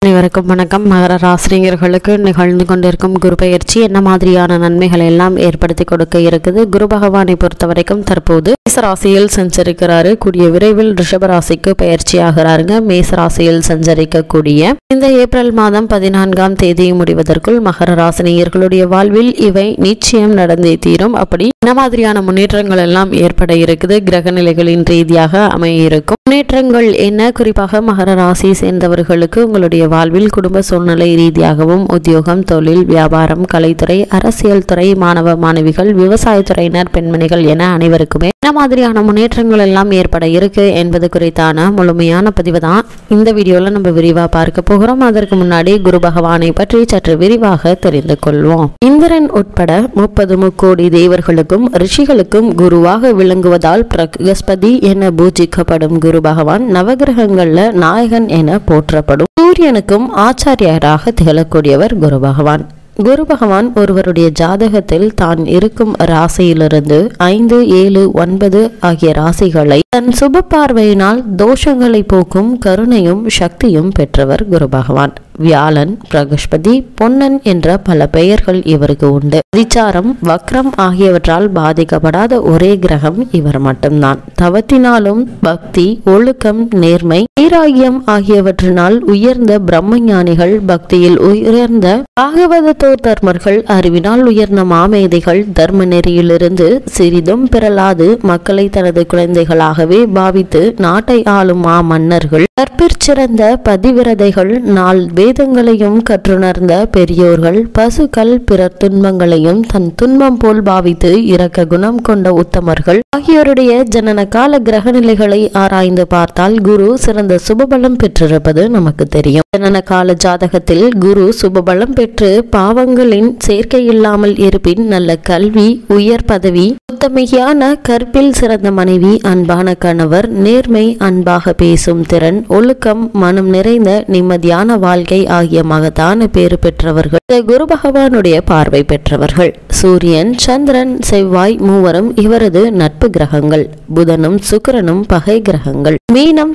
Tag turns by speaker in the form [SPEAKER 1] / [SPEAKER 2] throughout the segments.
[SPEAKER 1] அனைவருக்கும் வணக்கம். மகர ராசினியர்களுக்கு நிகழ்ந்து கொண்டிருக்கும் குரு பயிற்சி என்ன மாதிரியான நன்மைகளை எல்லாம் ஏற்படுத்தி கொடுக்க இருக்குது? குரு பகவானை பொறுத்த வரைக்கும் தற்போது மேசராசியில் சஞ்சரிக்கிறாரு. கூடிய விரைவில் ரிஷபராசிக்கு பயிற்சி ஆகிறாருங்க. மேசராசியில் சஞ்சரிக்கக்கூடிய இந்த ஏப்ரல் மாதம் 14ஆம் தேதி முடிவதற்குள் மகர ராசினியர்களுடைய வாழ்வில் இவை நிச்சயம் நடந்தே தீரும். அப்படி என்ன மாதிரியான முன்னேற்றங்கள் எல்லாம் ஏற்பட இருக்குது? கிரக நிலைகளின் ரீதியாக அமைய இருக்கும் முன்னேற்றங்கள் என்ன? குறிப்பாக மகர ராசி சேர்ந்தவர்களுக்கு உங்களுடைய வாழ்வில் குடும்ப சூழ்நிலை ரீதியாகவும் உத்தியோகம், தொழில், வியாபாரம், கலைத்துறை, அரசியல் துறை, மாணவ மாணவிகள், விவசாயத்துறையினர், பெண்மணிகள் என அனைவருக்குமே என்ன மாதிரியான முன்னேற்றங்கள் எல்லாம் ஏற்பட இருக்கு என்பது குறித்தான முழுமையான பதிவு தான் இந்த வீடியோல நம்ம விரிவா பார்க்க போகிறோம். அதற்கு முன்னாடி குரு பகவானை பற்றி சற்று விரிவாக தெரிந்து கொள்வோம். இந்திரன் உட்பட 30 முக்கோடி தேவர்களுக்கும் ரிஷிகளுக்கும் குருவாக விளங்குவதால் பிரகஸ்பதி என பூஜிக்கப்படும் குரு பகவான் நவகிரகங்கள்ல நாயகன் என போற்றப்படும் சூரியனுக்கும் ஆச்சாரியராக திகழக்கூடியவர் குரு பகவான். குரு பகவான் ஒருவருடைய ஜாதகத்தில் தான் இருக்கும் ராசியிலிருந்து 5, 7, 9 ஆகிய ராசிகளை தன் சுப பார்வையினால் தோஷங்களை போக்கும் கருணையும் சக்தியும் பெற்றவர் குரு பகவான். வியாழன், பிரகஸ்பதி, பொன்னன் என்ற பல பெயர்கள் இவருக்கு உண்டு. அதிச்சாரம், வக்ரம் ஆகியவற்றால் பாதிக்கப்படாத ஒரே கிரகம் இவர் மட்டும்தான். தவத்தினாலும் பக்தி, ஒழுக்கம், நேர்மை, வைராகியம் ஆகியவற்றினால் உயர்ந்த பிரம்ம ஞானிகள், பக்தியில் உயர்ந்த பாகவத தர்மர்கள், அறிவினால் உயர்ந்த மாமேதைகள், தர்ம நெறியிலிருந்து சிறிதும் பிறலாது மக்களை தனது குழந்தைகளாகவே பாவித்து நாட்டை ஆளும் மன்னர்கள், கற்பிற்சிறந்த பதிவிரதைகள், நாள் வேதங்களையும் கற்றுணர்ந்த பெரியோர்கள், பசுக்கள், பிறர் துன்பங்களையும் தன் துன்பம் போல் பாவித்து இரக்க குணம் கொண்ட உத்தமர்கள் ஆகியோருடைய ஜனன கால கிரக நிலைகளை ஆராய்ந்து பார்த்தால் குரு சிறந்த சுபபலம் பெற்றிருப்பது நமக்கு தெரியும். ஜனன கால ஜாதகத்தில் குரு சுபபலம் பெற்று பாவங்களின் சேர்க்கை இல்லாமல் இருப்பின் நல்ல கல்வி, உயர் பதவி, உத்தமையான கற்பில் சிறந்த மனைவி, அன்பான கணவர், நேர்மை, அன்பாக பேசும் திறன், ஒழுக்கம், மனம் நிறைந்த நிம்மதியான வாழ்க்கை ஆகிய மகத்தான பேறு பெற்றவர்கள் குரு பகவானுடைய பார்வை பெற்றவர்கள். சூரியன், சந்திரன், செவ்வாய் மூவரும் இவரது நட்பு கிரகங்கள். புதனும் சுக்கிரனும் பகை கிரகங்கள். மீனம்,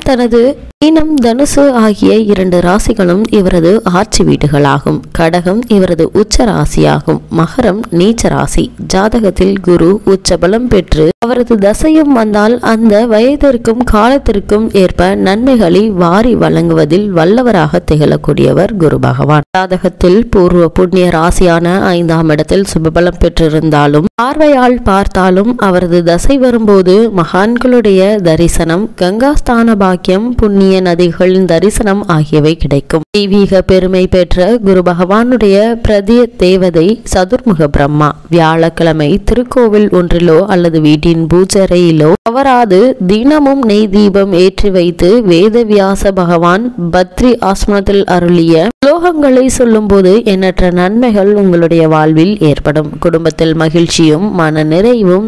[SPEAKER 1] தனுசு ஆகிய 2 ராசிகளும் இவரது ஆட்சி வீடுகளாகும். கடகம் இவரது உச்ச ராசியாகும். மகரம் நீச்ச ராசி. ஜாதகத்தில் குரு உச்சபலம் பெற்று அவரது தசையும் வந்தால் அந்த வயதிற்கும் காலத்திற்கும் ஏற்ப நன்மைகளை வாரி வழங்குவதில் வல்லவராக திகழக்கூடியவர் குரு பகவான். ஜாதகத்தில் பூர்வ புண்ணிய ராசியான 5ஆம் இடத்தில் சுபபலம் பெற்றிருந்தாலும் பார்வையால் பார்த்தாலும் அவரது தசை வரும்போது மகான்களுடைய தரிசனம், கங்காஸ்தான பாக்கியம், புண்ணிய நதிகளின் தரிசனம் ஆகியவை கிடைக்கும். தெய்வீக பெருமை பெற்ற குரு பகவானுடைய பிரதி தேவதை சதுர்முக பிரம்மா. வியாழக்கிழமை திருக்கோவில் ஒன்றிலோ அல்லது வீட்டின் பூஜரையிலோ தவறாது தினமும் நெய் தீபம் ஏற்றி வைத்து வேதவியாச பகவான் பத்ரி ஆசிரமத்தில் அருளிய ஸ்லோகங்களை சொல்லும் போது எண்ணற்ற நன்மைகள் உங்களுடைய வாழ்வில் ஏற்படும். குடும்பத்தில் மகிழ்ச்சியும் மன நிறைவும்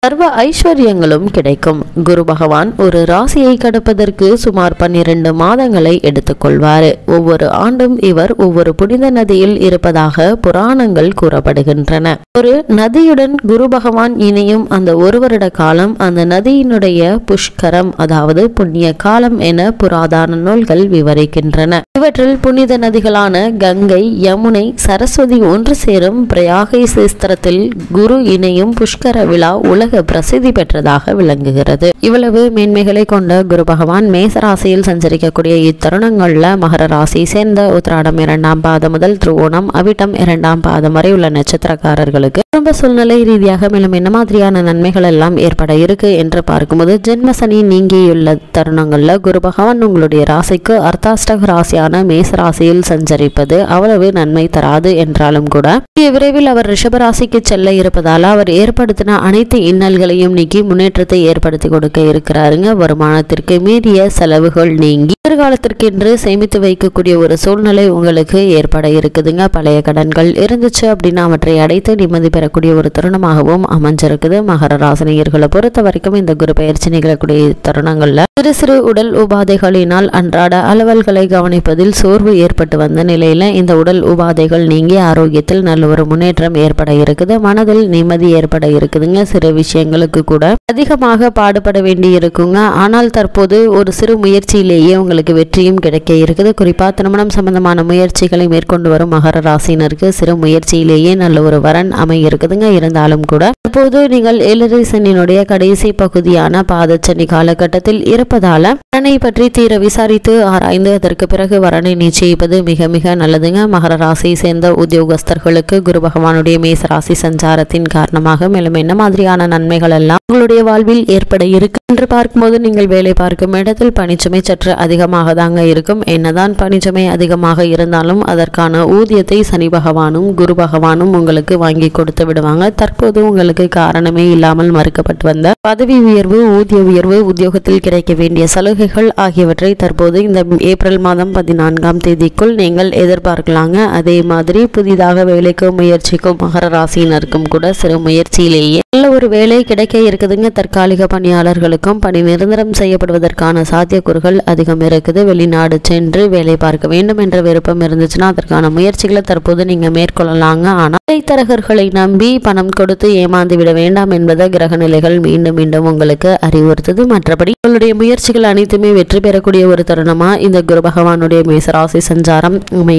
[SPEAKER 1] சர்வ ஐஸ்வர்யங்களும் கிடைக்கும். குரு பகவான் ஒரு ராசியை கடப்பதற்கு சுமார் 12 மாதங்களை எடுத்துக்கொள்வார். ஒவ்வொரு ஆண்டும் இவர் ஒவ்வொரு புனித நதியில் இருப்பதாக புராணங்கள் கூறப்படுகின்றன. ஒரு நதியுடன் குரு பகவான் இணையும் அந்த 1 வருட காலம் அந்த நதியினுடைய புஷ்கரம், அதாவது புண்ணிய காலம் என புராதன நூல்கள் விவரிக்கின்றன. இவற்றில் புனித நதிகளான கங்கை, யமுனை, சரஸ்வதி ஒன்று சேரும் பிரயாகை சேஸ்திரத்தில் குரு இணையும் புஷ்கர விழா உலக பிரசித்தி பெற்றதாக விளங்குகிறது. இவ்வளவு மேன்மைகளை கொண்ட குரு பகவான் மேசராசியில் சஞ்சரிக்கக்கூடிய இத்தருணங்கள்ல மகர ராசி சேர்ந்த உத்திராடம் 2ஆம் பாதம் முதல் திருவோணம், அவிட்டம் 2ஆம் பாதம் வரை உள்ள நட்சத்திரக்காரர்களுக்கு குடும்ப சூழ்நிலை ரீதியாக மேலும் என்ன மாதிரியான நன்மைகள் எல்லாம் ஏற்பட இருக்கு என்று பார்க்கும்போது, ஜென்ம சனி நீங்கியுள்ள தருணங்கள்ல குரு பகவான் உங்களுடைய ராசிக்கு அர்த்தாஷ்டக ராசியான மேச ராசியில் சஞ்சரிப்பது அவ்வளவு நன்மை தராது என்றாலும் கூட விரைவில் அவர் ரிஷபராசிக்கு செல்ல இருப்பதால் அவர் ஏற்படுத்தின அனைத்து இன்னல்களையும் நீக்கி முன்னேற்றத்தை ஏற்படுத்தி கொடுக்க இருக்கிறாருங்க. வருமானத்திற்கு மீறிய செலவுகள் நீங்கி எதிர்காலத்திற்கென்று சேமித்து வைக்கக்கூடிய ஒரு சூழ்நிலை உங்களுக்கு ஏற்பட இருக்குதுங்க. பழைய கடன்கள் இருந்துச்சு அப்படின்னா அவற்றை அடைத்து நிம்மதி பெறக்கூடிய ஒரு தருணமாகவும் அமைஞ்சிருக்குது. மகர ராசினியர்களை பொறுத்த வரைக்கும் இந்த குரு பயிற்சி நிகழக்கூடிய தருணங்கள்ல சிறு சிறு உடல் உபாதைகளினால் அன்றாட அலுவல்களை கவனிப்பதில் சோர்வு ஏற்பட்டு வந்த நிலையில இந்த உடல் உபாதைகள் நீங்கி ஆரோக்கியத்தில் நல்ல ஒரு முன்னேற்றம் ஏற்பட இருக்குது. மனதில் நிம்மதி ஏற்பட இருக்குதுங்க. சிறு விஷயங்களுக்கு கூட அதிகமாக பாடுபட வேண்டி இருக்குங்க. ஆனால் தற்போது ஒரு சிறு முயற்சியிலேயே உங்களுக்கு வெற்றியும் கிடைக்க இருக்குது. குறிப்பாக திருமணம் சம்பந்தமான முயற்சிகளை மேற்கொண்டு வரும் மகர ராசினருக்கு சிறு முயற்சியிலேயே நல்ல ஒரு வரன் அமைய இருக்குதுங்க. இருந்தாலும் கூட தற்போது நீங்கள் ஏழரை சனியினுடைய கடைசி பகுதியான பாதச்சனி காலகட்டத்தில் இருப்பதால வரனை பற்றி தீர விசாரித்து ஆராய்ந்து அதற்கு பிறகு வரனை நிச்சயிப்பது மிக மிக நல்லதுங்க. மகர ராசியை சேர்ந்த உத்தியோகஸ்தர்களுக்கு குரு பகவானுடைய மேச ராசி சஞ்சாரத்தின் காரணமாக மேலும் என்ன மாதிரியான நன்மைகள் எல்லாம் உங்களுடைய வாழ்வில் ஏற்பட இருக்கு என்று பார்க்கும்போது, நீங்கள் வேலை பார்க்கும் இடத்தில் பணிச்சுமை சற்று அதிகமாக தாங்க இருக்கும். என்னதான் பணிச்சுமை அதிகமாக இருந்தாலும் அதற்கான ஊதியத்தை சனி பகவானும் குரு பகவானும் உங்களுக்கு வாங்கி கொடுத்து விடுவாங்க. தற்போது உங்களுக்கு காரணமே இல்லாமல் மறுக்கப்பட்டு வந்த பதவி உயர்வு, ஊதிய உயர்வு, உத்தியோகத்தில் கிடைக்க வேண்டிய சலுகைகள் ஆகியவற்றை தற்போது இந்த ஏப்ரல் மாதம் 14ஆம் தேதிக்குள் நீங்கள் எதிர்பார்க்கலாங்க. அதே மாதிரி புதிதாக வேலைக்கு முயற்சிக்கும் மகர ராசியினருக்கும் கூட சிறு முயற்சியிலேயே நல்ல ஒரு வேலை கிடைக்க இருக்குதுங்க. தற்காலிக பணியாளர்களுக்கும் பணி நிரந்தரம் செய்யப்படுவதற்கான சாத்தியக்கூறுகள் அதிகம் இருக்குது. வெளிநாடு சென்று வேலை பார்க்க வேண்டும் என்ற விருப்பம் இருந்துச்சுன்னா அதற்கான முயற்சிகளை தற்போது நீங்க மேற்கொள்ளலாங்க. ஆனால் இடைத்தரகர்களை நம்பி பணம் கொடுத்து ஏமாந்து விட வேண்டாம் என்பதை கிரக நிலைகள் மீண்டும் மீண்டும் உங்களுக்கு அறிவுறுத்துது. மற்றபடி உங்களுடைய முயற்சிகள் அனைத்துமே வெற்றி பெறக்கூடிய ஒரு தருணமா இந்த குரு பகவானுடைய மேசராசி சஞ்சாரம்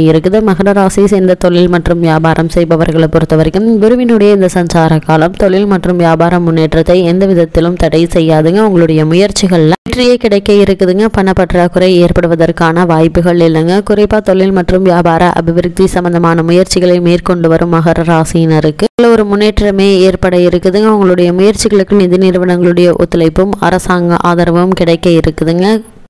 [SPEAKER 1] இருக்குது. மகர ராசி சேர்ந்த தொழில் மற்றும் வியாபாரம் செய்பவர்களை பொறுத்த வரைக்கும் குருவினுடைய இந்த சஞ்சார காலம் தொழில் மற்றும் வியாபார முன்னேற்றத்தை எந்த விதத்திலும் தடை செய்யாதுங்க. உங்களுடைய முயற்சிகள்ல வெற்றியே கிடைக்க இருக்குதுங்க. பணப்பற்றாக்குறை ஏற்படுவதற்கான வாய்ப்புகள் இல்லைங்க. குறிப்பா தொழில் மற்றும் வியாபார அபிவிருத்தி சம்பந்தமான முயற்சிகளை மேற்கொண்டு வரும் மகர ராசியினருக்கு ஒரு முன்னேற்றமே ஏற்பட இருக்குதுங்க. உங்களுடைய முயற்சிகளுக்கு நிதி நிறுவனங்களுடைய ஒத்துழைப்பும் அரசாங்க ஆதரவும் கிடைக்க இருக்குதுங்க.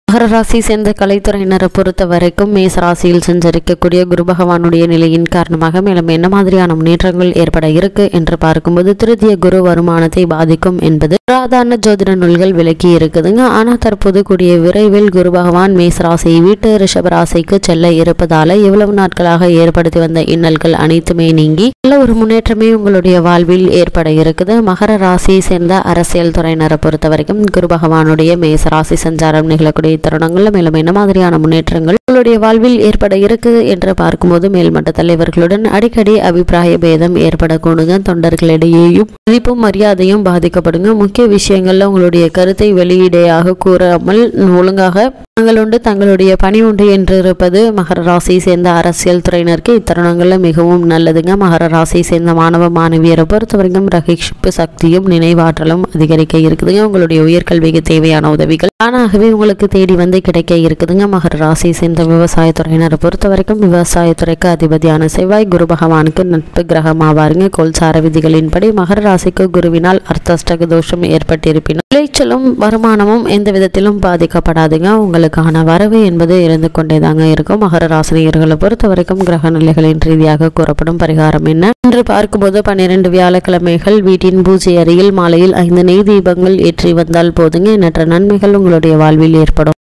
[SPEAKER 1] மகர ராசி சேர்ந்த கலைத்துறையினரை பொறுத்த வரைக்கும் மேசராசியில் சென்றிருக்கக்கூடிய குரு பகவானுடைய நிலையின் காரணமாக மேலும் என்ன மாதிரியான முன்னேற்றங்கள் ஏற்பட இருக்கு என்று பார்க்கும்போது, திருத்திய குரு வருமானத்தை பாதிக்கும் என்பது சாதாரண ஜோதிட நூல்கள் விலக்கி இருக்குதுங்க. ஆனா தற்போது கூடிய விரைவில் குரு பகவான் மேசராசியை விட்டு ரிஷபராசிக்கு செல்ல இருப்பதால இவ்வளவு நாட்களாக ஏற்படுத்தி வந்த இன்னல்கள் அனைத்துமே நீங்கி நல்ல ஒரு முன்னேற்றமே உங்களுடைய வாழ்வில் ஏற்பட இருக்குது. மகர ராசியை சேர்ந்த அரசியல் துறையினரை பொறுத்த வரைக்கும் குரு பகவானுடைய மேசராசி சஞ்சாரம் நிகழக்கூடிய தருணங்கள்ல மேலும் என்ன மாதிரியான முன்னேற்றங்கள் உங்களுடைய வாழ்வில் ஏற்பட இருக்கு என்று பார்க்கும்போது, மேல்மட்ட தலைவர்களுடன் அடிக்கடி அபிப்பிராய பேதம் ஏற்படக்கூடுங்க. தொண்டர்களிடையேயும் மதிப்பும் மரியாதையும் பாதிக்கப்படுங்க. முக்கிய விஷயங்கள்ல உங்களுடைய கருத்தை வெளியிடையாக கூறாமல் ஒழுங்காக தங்களுண்டு தங்களுடைய பணி உண்டு என்று இருப்பது மகர ராசியை சேர்ந்த அரசியல் துறையினருக்கு இத்தருணங்கள்ல மிகவும் நல்லதுங்க. மகர ராசியை சேர்ந்த மாணவ மாணவியரை பொறுத்த வரைக்கும் ரகிப்பு சக்தியும் நினைவாற்றலும் அதிகரிக்க இருக்குதுங்க. உங்களுடைய உயர்கல்விக்கு தேவையான உதவிகள் தானாகவே உங்களுக்கு தேடி வந்து கிடைக்க இருக்குதுங்க. மகர ராசியை சேர்ந்த விவசாயத்துறையினரை பொறுத்த வரைக்கும் விவசாயத்துறைக்கு அதிபதியான செவ்வாய் குரு பகவானுக்கு நட்பு கிரகம் ஆவாருங்க. கோல்சார விதிகளின்படி மகர ராசிக்கு குருவினால் அர்த்தாஷ்டக தோஷம் ஏற்பட்டிருப்பினும் விளைச்சலும் வருமானமும் எந்த விதத்திலும் பாதிக்கப்படாதுங்க. உங்களுக்கான வரவு என்பது இருந்து கொண்டேதாங்க இருக்கும். மகர ராசினியர்களை பொறுத்த வரைக்கும் கிரக நிலைகளின் ரீதியாக கூறப்படும் பரிகாரம் என்ன என்று பார்க்கும்போது, 12 வியாழக்கிழமைகள் வீட்டின் பூஜை அறையில் மாலையில் 5 நெய் தீபங்கள் ஏற்றி வந்தால் போதுங்க. எண்ணற்ற நன்மைகள் உங்களுடைய வாழ்வில் ஏற்படும்.